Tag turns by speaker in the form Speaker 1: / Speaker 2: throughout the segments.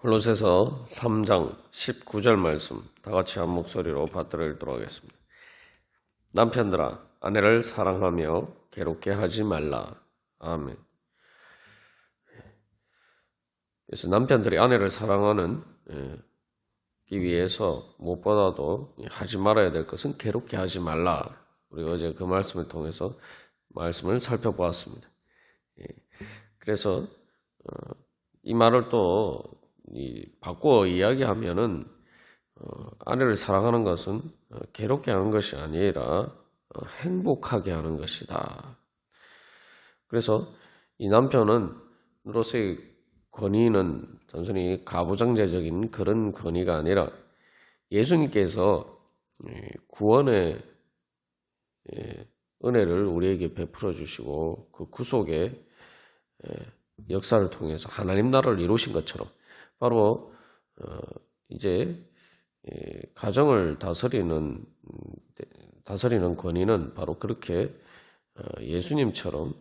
Speaker 1: 골로새서 3장 19절 말씀 다 같이 한 목소리로 받들어 읽도록 하겠습니다. 남편들아 아내를 사랑하며 괴롭게 하지 말라. 아멘. 그래서 남편들이 아내를 사랑하는 기 위해서 무엇보다도 하지 말아야 될 것은 괴롭게 하지 말라. 우리가 어제 그 말씀을 통해서 말씀을 살펴보았습니다. 그래서 이 말을 또 바꿔 이야기하면은 아내를 사랑하는 것은 괴롭게 하는 것이 아니라 행복하게 하는 것이다. 그래서 이 남편으로서의 권위는 단순히 가부장제적인 그런 권위가 아니라 예수님께서 구원의 은혜를 우리에게 베풀어 주시고 그 구속의 역사를 통해서 하나님 나라를 이루신 것처럼 바로 이제 가정을 다스리는 권위는 바로 그렇게 예수님처럼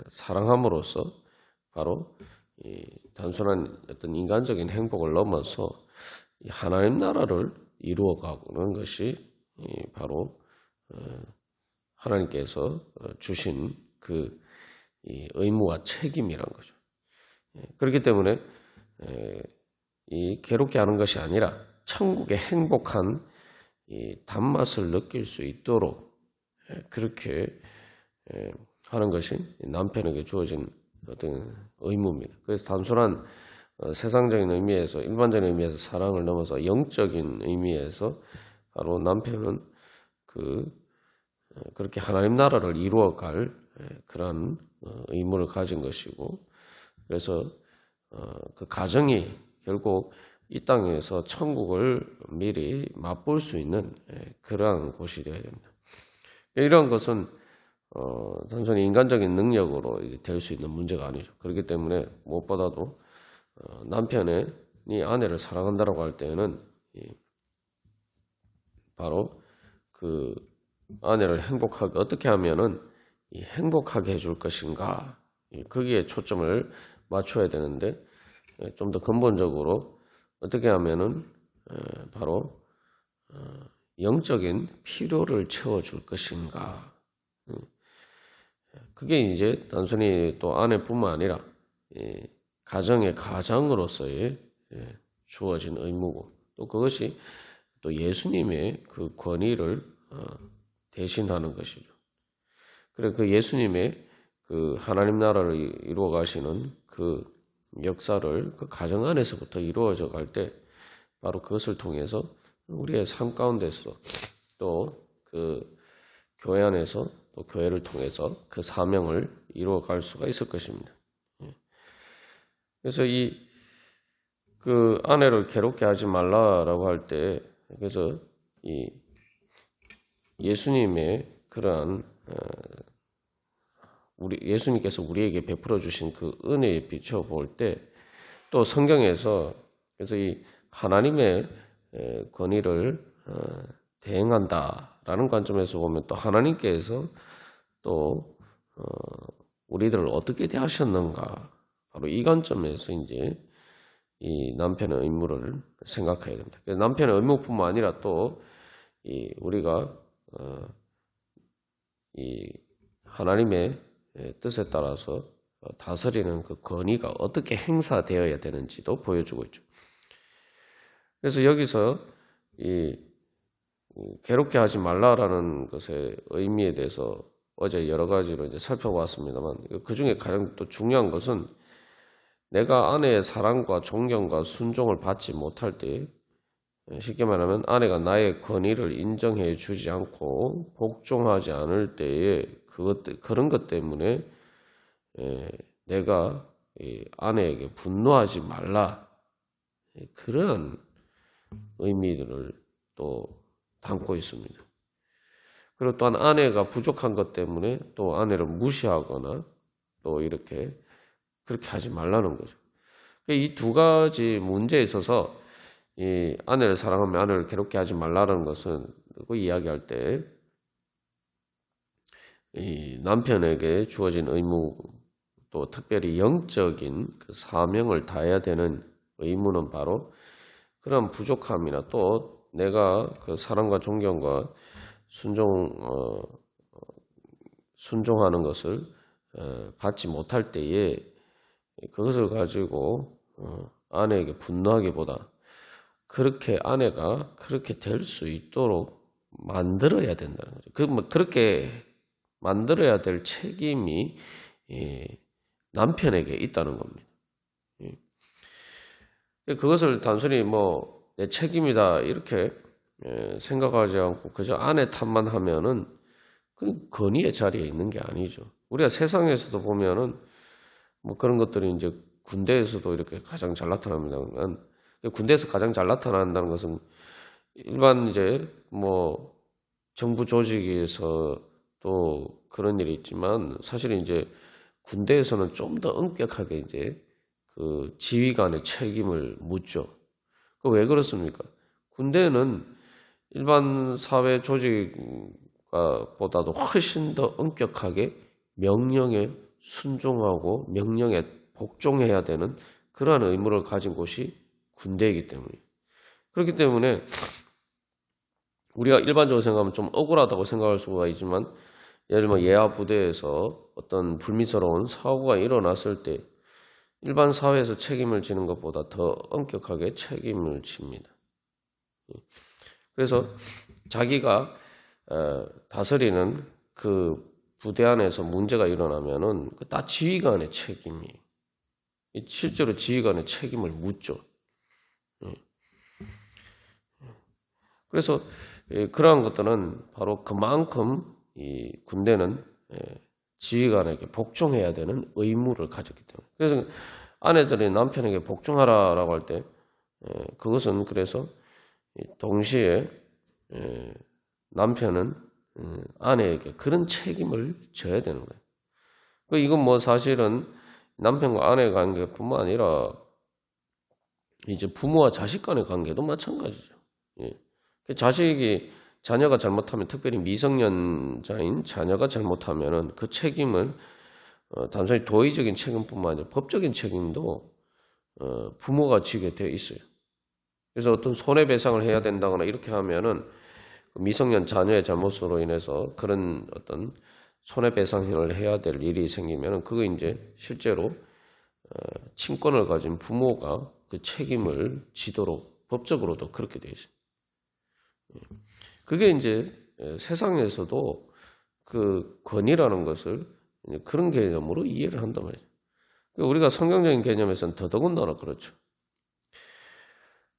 Speaker 1: 사랑함으로써 바로 단순한 어떤 인간적인 행복을 넘어서 하나님 나라를 이루어가는 것이 바로 하나님께서 주신 그 의무와 책임이란 거죠. 그렇기 때문에 이 괴롭게 하는 것이 아니라 천국의 행복한 이 단맛을 느낄 수 있도록 그렇게 하는 것이 남편에게 주어진 어떤 의무입니다. 그래서 단순한 세상적인 의미에서 일반적인 의미에서 사랑을 넘어서 영적인 의미에서 바로 남편은 그렇게 하나님 나라를 이루어갈 그런 의무를 가진 것이고 그래서 그 가정이 결국 이 땅에서 천국을 미리 맛볼 수 있는 그러한 곳이 되어야 됩니다. 이런 것은 단순히 인간적인 능력으로 될 수 있는 문제가 아니죠. 그렇기 때문에 무엇보다도 남편이 아내를 사랑한다라고 할 때는 바로 그 아내를 행복하게 어떻게 하면은 행복하게 해줄 것인가 거기에 초점을 맞춰야 되는데 좀 더 근본적으로 어떻게 하면은 바로 영적인 필요를 채워줄 것인가 그게 이제 단순히 또 아내뿐만 아니라 가정의 가장으로서의 주어진 의무고 또 그것이 또 예수님의 그 권위를 대신하는 것이죠. 그래 그 예수님의 그 하나님 나라를 이루어 가시는 그 역사를 그 가정 안에서부터 이루어져 갈 때 바로 그것을 통해서 우리의 삶 가운데서 또 그 교회 안에서 또 교회를 통해서 그 사명을 이루어 갈 수가 있을 것입니다. 그래서 그 아내를 괴롭게 하지 말라라고 할 때 그래서 이 예수님의 그러한 예수님께서 우리에게 베풀어 주신 그 은혜에 비춰 볼 때 또 성경에서 그래서 이 하나님의 권위를 대행한다라는 관점에서 보면 또 하나님께서 또 우리들을 어떻게 대하셨는가 바로 이 관점에서 이제 이 남편의 의무를 생각해야 됩니다. 남편의 의무뿐만 아니라 또 우리가 이 하나님의 뜻에 따라서 다스리는 그 권위가 어떻게 행사되어야 되는지도 보여주고 있죠. 그래서 여기서 괴롭게 하지 말라라는 것의 의미에 대해서 어제 여러 가지로 이제 살펴봤습니다만 그 중에 가장 또 중요한 것은 내가 아내의 사랑과 존경과 순종을 받지 못할 때 쉽게 말하면 아내가 나의 권위를 인정해 주지 않고 복종하지 않을 때에 그런 것 때문에 내가 아내에게 분노하지 말라 그런 의미들을 또 담고 있습니다. 그리고 또한 아내가 부족한 것 때문에 또 아내를 무시하거나 또 이렇게 그렇게 하지 말라는 거죠. 이 두 가지 문제에 있어서 이 아내를 사랑하며 아내를 괴롭게 하지 말라는 것은 그 이야기할 때 이 남편에게 주어진 의무 또 특별히 영적인 그 사명을 다해야 되는 의무는 바로 그런 부족함이나 또 내가 그 사랑과 존경과 순종하는 것을 받지 못할 때에 그것을 가지고 아내에게 분노하기보다 그렇게 아내가 그렇게 될 수 있도록 만들어야 된다는 거죠. 그렇게 만들어야 될 책임이 남편에게 있다는 겁니다. 그것을 단순히 내 책임이다 이렇게 생각하지 않고 그저 아내 탓만 하면은 그 건의의 자리에 있는 게 아니죠. 우리가 세상에서도 보면은 그런 것들이 이제 군대에서도 이렇게 가장 잘 나타납니다만, 군대에서 가장 잘 나타난다는 것은 일반 이제 정부 조직에서 또 그런 일이 있지만 사실 이제 군대에서는 좀 더 엄격하게 이제 그 지휘관의 책임을 묻죠. 왜 그렇습니까? 군대는 일반 사회 조직보다도 훨씬 더 엄격하게 명령에 순종하고 명령에 복종해야 되는 그러한 의무를 가진 곳이 군대이기 때문이에요. 그렇기 때문에 우리가 일반적으로 생각하면 좀 억울하다고 생각할 수가 있지만 예를 들면 예하 부대에서 어떤 불미스러운 사고가 일어났을 때 일반 사회에서 책임을 지는 것보다 더 엄격하게 책임을 집니다. 그래서 자기가 다스리는 그 부대 안에서 문제가 일어나면은 다 지휘관의 책임이에요. 실제로 지휘관의 책임을 묻죠. 그래서 그러한 것들은 바로 그만큼 이 군대는 지휘관에게 복종해야 되는 의무를 가졌기 때문에. 그래서 아내들이 남편에게 복종하라라고 할 때 그것은 그래서 동시에 남편은 아내에게 그런 책임을 져야 되는 거예요. 이건 자실은 남편과 아내 관계뿐만 아니라 이제 부모와 자식 간의 관계도 마찬가지죠. 자녀가 잘못하면, 특별히 미성년자인 자녀가 잘못하면은 그 책임은 단순히 도의적인 책임뿐만 아니라 법적인 책임도 부모가 지게 되어 있어요. 그래서 어떤 손해배상을 해야 된다거나 이렇게 하면은 미성년 자녀의 잘못으로 인해서 그런 어떤 손해배상을 해야 될 일이 생기면은 그거 이제 실제로 친권을 가진 부모가 그 책임을 지도록 법적으로도 그렇게 되어 있어요. 그게 이제 세상에서도 그 권위라는 것을 그런 개념으로 이해를 한단 말이에요. 우리가 성경적인 개념에서는 더더군다나 그렇죠.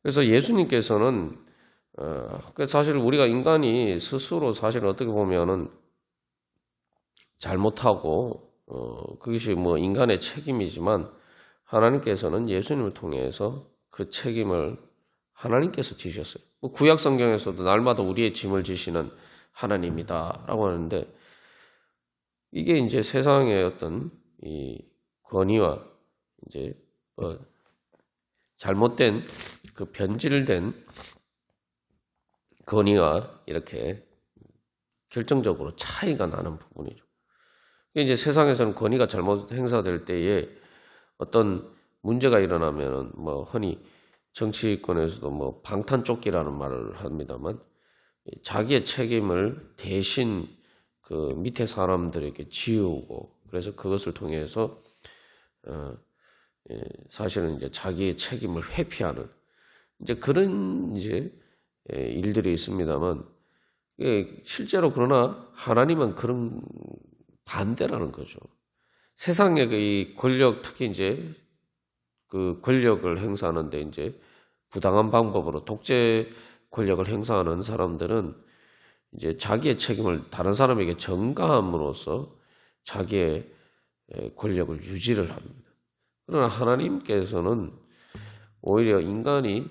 Speaker 1: 그래서 예수님께서는 사실 우리가 인간이 스스로 사실 어떻게 보면은 잘못하고 그것이 인간의 책임이지만 하나님께서는 예수님을 통해서 그 책임을 하나님께서 지셨어요. 구약 성경에서도 날마다 우리의 짐을 지시는 하나님이다라고 하는데 이게 이제 세상의 어떤 이 권위와 이제 잘못된 그 변질된 권위와 이렇게 결정적으로 차이가 나는 부분이죠. 이제 세상에서는 권위가 잘못 행사될 때에 어떤 문제가 일어나면 흔히 정치권에서도 방탄쫓기라는 말을 합니다만 자기의 책임을 대신 그 밑에 사람들에게 지우고 그래서 그것을 통해서 사실은 이제 자기의 책임을 회피하는 이제 그런 이제 일들이 있습니다만 실제로 그러나 하나님은 그런 반대라는 거죠. 세상의 이 권력 특히 이제 그 권력을 행사하는데 이제 부당한 방법으로 독재 권력을 행사하는 사람들은 이제 자기의 책임을 다른 사람에게 전가함으로써 자기의 권력을 유지를 합니다. 그러나 하나님께서는 오히려 인간이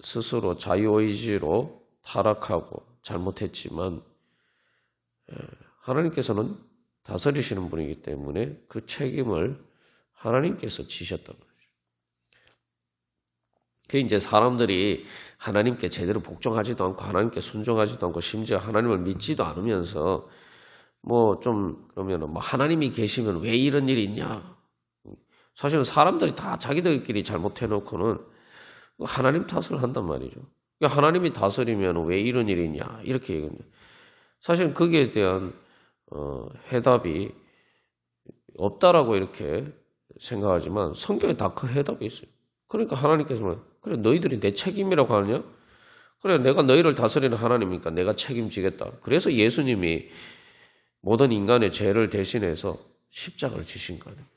Speaker 1: 스스로 자유의지로 타락하고 잘못했지만 하나님께서는 다스리시는 분이기 때문에 그 책임을 하나님께서 지셨단 말이죠. 그 이제 사람들이 하나님께 제대로 복종하지도 않고 하나님께 순종하지도 않고 심지어 하나님을 믿지도 않으면서 그러면 하나님이 계시면 왜 이런 일이 있냐? 사실은 사람들이 다 자기들끼리 잘못해놓고는 하나님 탓을 한단 말이죠. 그러니까 하나님이 다스리면 왜 이런 일이 있냐 이렇게 얘기합니다. 사실은 거기에 대한 해답이 없다라고 이렇게 생각하지만 성경에 다 그 해답이 있어요. 그러니까 하나님께서는 그래 너희들이 내 책임이라고 하느냐? 그래 내가 너희를 다스리는 하나님이니까 내가 책임지겠다. 그래서 예수님이 모든 인간의 죄를 대신해서 십자가를 지신 거 아닙니까?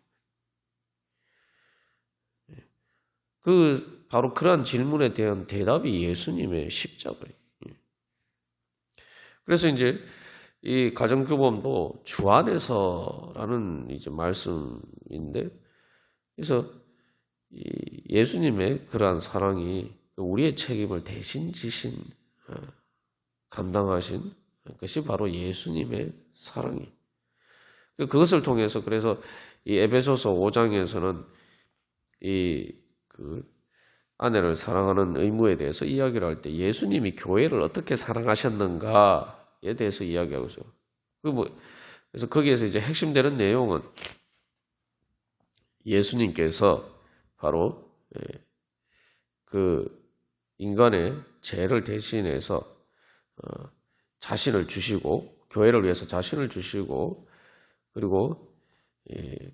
Speaker 1: 바로 그러한 질문에 대한 대답이 예수님의 십자가예요. 그래서 이제 이 가정교범도 주 안에서라는 이제 말씀인데, 그래서 예수님의 그러한 사랑이 우리의 책임을 대신 지신, 감당하신 것이 바로 예수님의 사랑이. 그것을 통해서 그래서 이 에베소서 5장에서는 그 아내를 사랑하는 의무에 대해서 이야기를 할 때 예수님이 교회를 어떻게 사랑하셨는가에 대해서 이야기하고 있어요. 그래서 거기에서 이제 핵심되는 내용은 예수님께서 바로 그 인간의 죄를 대신해서 자신을 주시고 교회를 위해서 자신을 주시고 그리고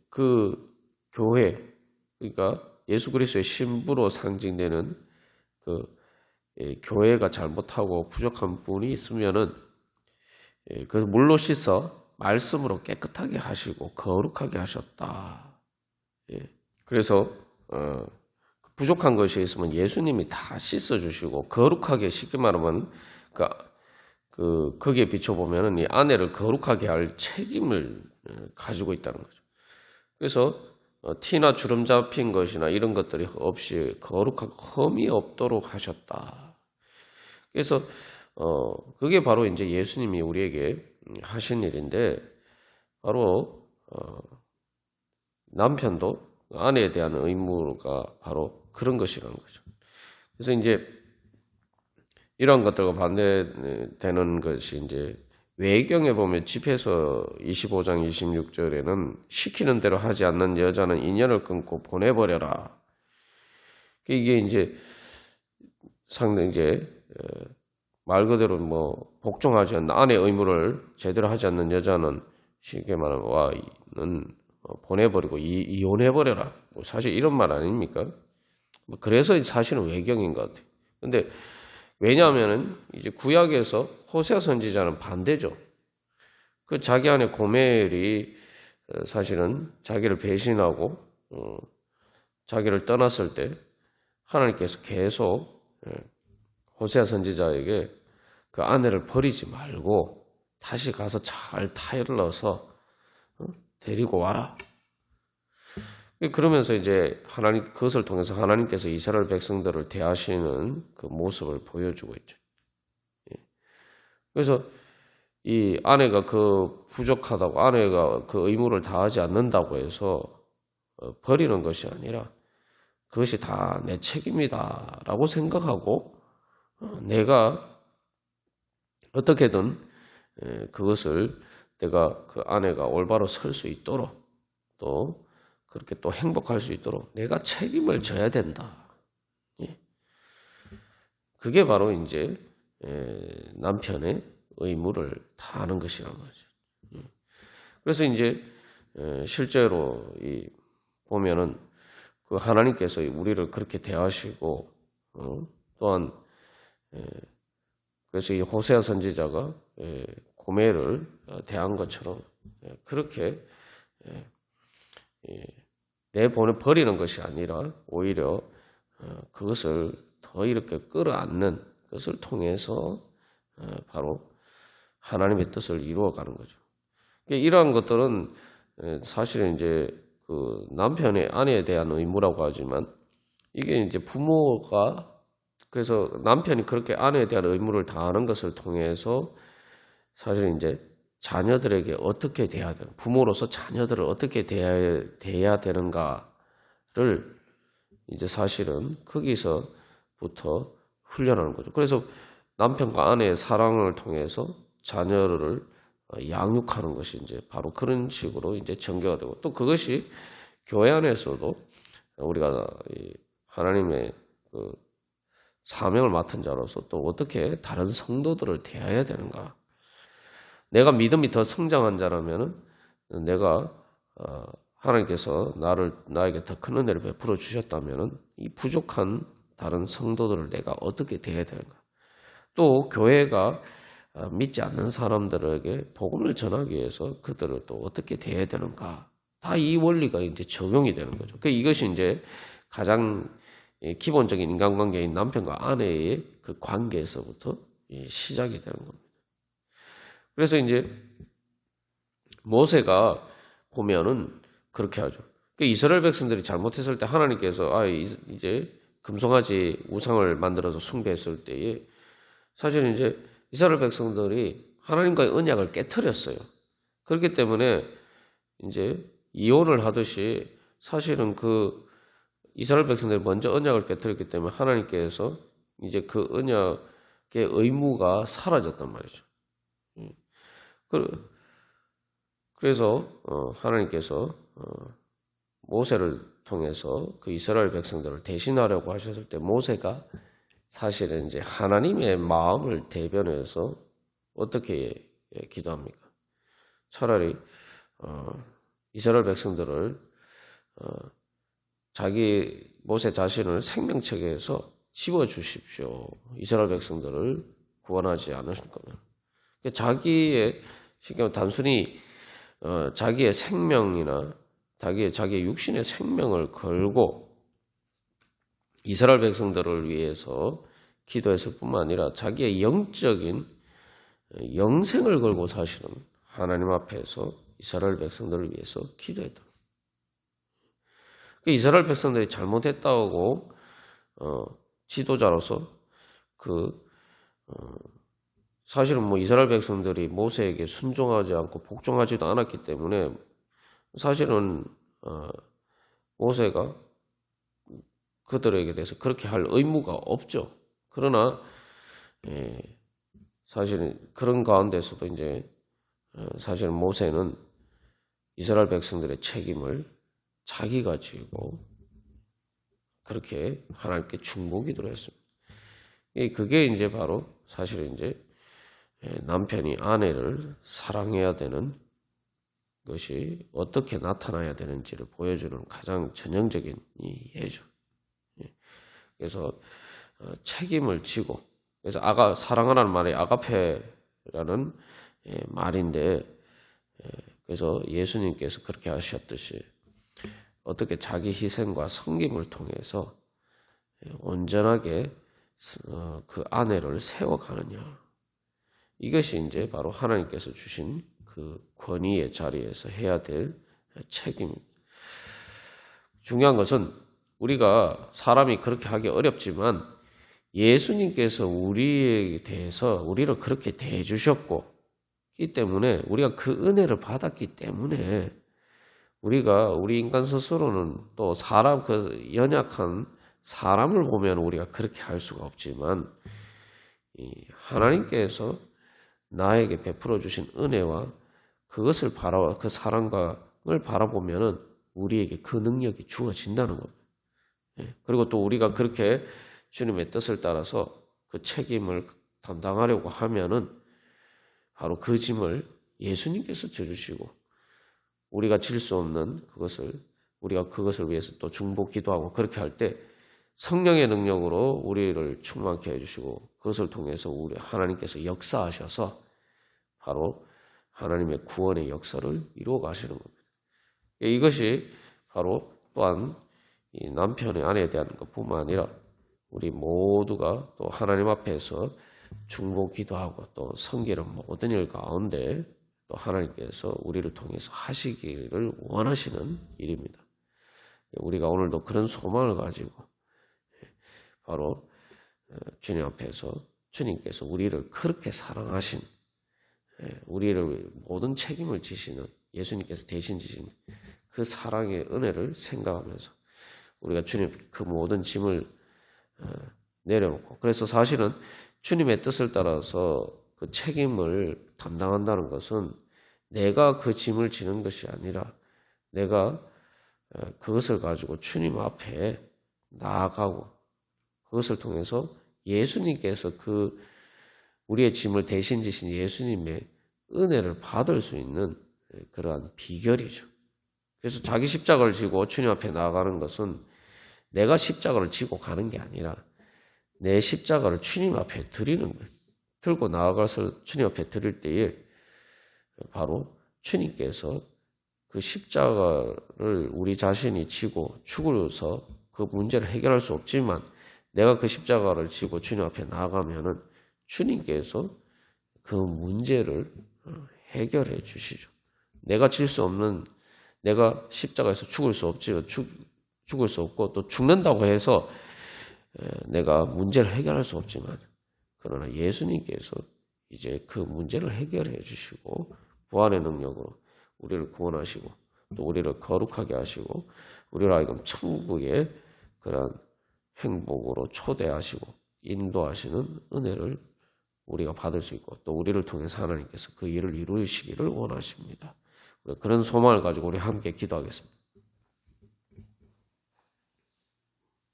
Speaker 1: 그 교회 그러니까 예수 그리스도의 신부로 상징되는 그 교회가 잘못하고 부족한 부분이 있으면은 그 물로 씻어 말씀으로 깨끗하게 하시고 거룩하게 하셨다. 그래서 부족한 것이 있으면 예수님이 다 씻어주시고 거룩하게 쉽게 말하면 거기에 비춰보면은 이 아내를 거룩하게 할 책임을 가지고 있다는 거죠. 그래서 티나 주름 잡힌 것이나 이런 것들이 없이 거룩하고 흠이 없도록 하셨다. 그래서 그게 바로 이제 예수님이 우리에게 하신 일인데 바로 남편도 아내에 대한 의무가 바로 그런 것이라는 거죠. 그래서 이제 이러한 것들과 반대되는 것이 이제 외경에 보면 집에서 25장 26절에는 시키는 대로 하지 않는 여자는 인연을 끊고 보내버려라. 이게 이제 상당히 이제 말 그대로 뭐 복종하지 않는 아내의 의무를 제대로 하지 않는 여자는 쉽게 말하면 보내버리고 이혼해버려라. 뭐 사실 이런 말 아닙니까? 그래서 사실은 외경인 것 같아요. 근데 왜냐하면은 이제 구약에서 호세아 선지자는 반대죠. 그 자기 안에 고멜이 사실은 자기를 배신하고 자기를 떠났을 때 하나님께서 계속 호세아 선지자에게 그 아내를 버리지 말고 다시 가서 잘 타일러서 데리고 와라. 그러면서 이제 그것을 통해서 하나님께서 이스라엘 백성들을 대하시는 그 모습을 보여주고 있죠. 그래서 이 아내가 부족하다고 아내가 그 의무를 다하지 않는다고 해서 버리는 것이 아니라 그것이 다 내 책임이다라고 생각하고 내가 어떻게든 그것을 내가 그 아내가 올바로 설 수 있도록 또 그렇게 또 행복할 수 있도록 내가 책임을 져야 된다. 그게 바로 이제 남편의 의무를 다하는 것이라는 거죠. 그래서 이제 실제로 보면은 그 하나님께서 우리를 그렇게 대하시고 또한 그래서 이 호세아 선지자가 고멜을 대한 것처럼 그렇게 버리는 것이 아니라 오히려 그것을 더 이렇게 끌어안는 것을 통해서 바로 하나님의 뜻을 이루어가는 거죠. 이러한 것들은 사실은 이제 그 남편의 아내에 대한 의무라고 하지만 이게 이제 부모가 그래서 남편이 그렇게 아내에 대한 의무를 다하는 것을 통해서 사실 이제 자녀들에게 어떻게 대해야 되는 부모로서 자녀들을 어떻게 대해야 되는가를 이제 사실은 거기서부터 훈련하는 거죠. 그래서 남편과 아내의 사랑을 통해서 자녀를 양육하는 것이 이제 바로 그런 식으로 이제 전개가 되고 또 그것이 교회 안에서도 우리가 하나님의 그 사명을 맡은 자로서 또 어떻게 다른 성도들을 대해야 되는가? 내가 믿음이 더 성장한 자라면은 내가 하나님께서 나에게 더 큰 은혜를 베풀어 주셨다면은 이 부족한 다른 성도들을 내가 어떻게 대해야 되는가? 또 교회가 믿지 않는 사람들에게 복음을 전하기 위해서 그들을 또 어떻게 대해야 되는가? 다 이 원리가 이제 적용이 되는 거죠. 이것이 이제 가장 기본적인 인간관계인 남편과 아내의 그 관계에서부터 시작이 되는 겁니다. 그래서 이제 모세가 보면은 그렇게 하죠. 이스라엘 백성들이 잘못했을 때 하나님께서 이제 금송아지 우상을 만들어서 숭배했을 때에 사실 이제 이스라엘 백성들이 하나님과의 언약을 깨트렸어요. 그렇기 때문에 이제 이혼을 하듯이 사실은 그 이스라엘 백성들이 먼저 언약을 깨트렸기 때문에 하나님께서 이제 그 언약의 의무가 사라졌단 말이죠. 그래서 하나님께서 모세를 통해서 그 이스라엘 백성들을 대신하려고 하셨을 때 모세가 사실은 이제 하나님의 마음을 대변해서 어떻게 기도합니까? 차라리 이스라엘 백성들을 모세 자신을 생명책에서 지워 주십시오. 이스라엘 백성들을 구원하지 않으실 거면 자기의 단순히 자기의 생명이나 자기의 육신의 생명을 걸고 이스라엘 백성들을 위해서 기도했을 뿐만 아니라 자기의 영적인 영생을 걸고 사실은 하나님 앞에서 이스라엘 백성들을 위해서 기도했다. 이스라엘 백성들이 잘못했다고 지도자로서 사실은 이스라엘 백성들이 모세에게 순종하지 않고 복종하지도 않았기 때문에 사실은 모세가 그들에게 대해서 그렇게 할 의무가 없죠. 그러나 사실은 그런 가운데서도 이제 사실은 모세는 이스라엘 백성들의 책임을 자기가 지고 그렇게 하나님께 중보기도를 했습니다. 그게 이제 바로 사실은 이제 남편이 아내를 사랑해야 되는 것이 어떻게 나타나야 되는지를 보여주는 가장 전형적인 예죠. 그래서 책임을 지고 그래서 사랑하라는 말이 아가페라는 말인데 그래서 예수님께서 그렇게 하셨듯이 어떻게 자기 희생과 섬김을 통해서 온전하게 그 아내를 세워가느냐. 이것이 이제 바로 하나님께서 주신 그 권위의 자리에서 해야 될 책임입니다. 중요한 것은 우리가 사람이 그렇게 하기 어렵지만 예수님께서 우리에 대해서 우리를 그렇게 대해 주셨고 이 때문에 우리가 그 은혜를 받았기 때문에 우리 인간 스스로는 또 그 연약한 사람을 보면 우리가 그렇게 할 수가 없지만 하나님께서 나에게 베풀어 주신 은혜와 그것을 그 사랑을 바라보면은 우리에게 그 능력이 주어진다는 겁니다. 그리고 또 우리가 그렇게 주님의 뜻을 따라서 그 책임을 담당하려고 하면은 바로 그 짐을 예수님께서 져주시고 우리가 질 수 없는 우리가 그것을 위해서 또 중보 기도하고 그렇게 할 때 성령의 능력으로 우리를 충만케 해주시고 그것을 통해서 우리 하나님께서 역사하셔서 바로 하나님의 구원의 역사를 이루어 가시는 겁니다. 이것이 바로 또한 이 남편의 아내에 대한 것뿐만 아니라 우리 모두가 또 하나님 앞에서 중보 기도하고 또 섬기는 모든 일 가운데 또 하나님께서 우리를 통해서 하시기를 원하시는 일입니다. 우리가 오늘도 그런 소망을 가지고 바로 주님 앞에서 주님께서 우리를 그렇게 사랑하신 우리를 모든 책임을 지시는 예수님께서 대신 지신 그 사랑의 은혜를 생각하면서 우리가 주님 그 모든 짐을 내려놓고 그래서 사실은 주님의 뜻을 따라서 그 책임을 담당한다는 것은 내가 그 짐을 지는 것이 아니라 내가 그것을 가지고 주님 앞에 나아가고 그것을 통해서 예수님께서 그 우리의 짐을 대신 지신 예수님의 은혜를 받을 수 있는 그러한 비결이죠. 그래서 자기 십자가를 지고 주님 앞에 나아가는 것은 내가 십자가를 지고 가는 게 아니라 내 십자가를 주님 앞에 드리는 거예요. 들고 나아가서 주님 앞에 드릴 때에 바로 주님께서 그 십자가를 우리 자신이 지고 죽어서 그 문제를 해결할 수 없지만 내가 그 십자가를 지고 주님 앞에 나아가면은 주님께서 그 문제를 해결해 주시죠. 내가 질 수 없는, 내가 십자가에서 죽을 수 없지, 죽을 수 없고 또 죽는다고 해서 내가 문제를 해결할 수 없지만 그러나 예수님께서 이제 그 문제를 해결해 주시고 부활의 능력으로 우리를 구원하시고 또 우리를 거룩하게 하시고 우리를 하여금 천국의 그런 행복으로 초대하시고 인도하시는 은혜를 우리가 받을 수 있고 또 우리를 통해서 하나님께서 그 일을 이루시기를 원하십니다. 그런 소망을 가지고 우리 함께 기도하겠습니다.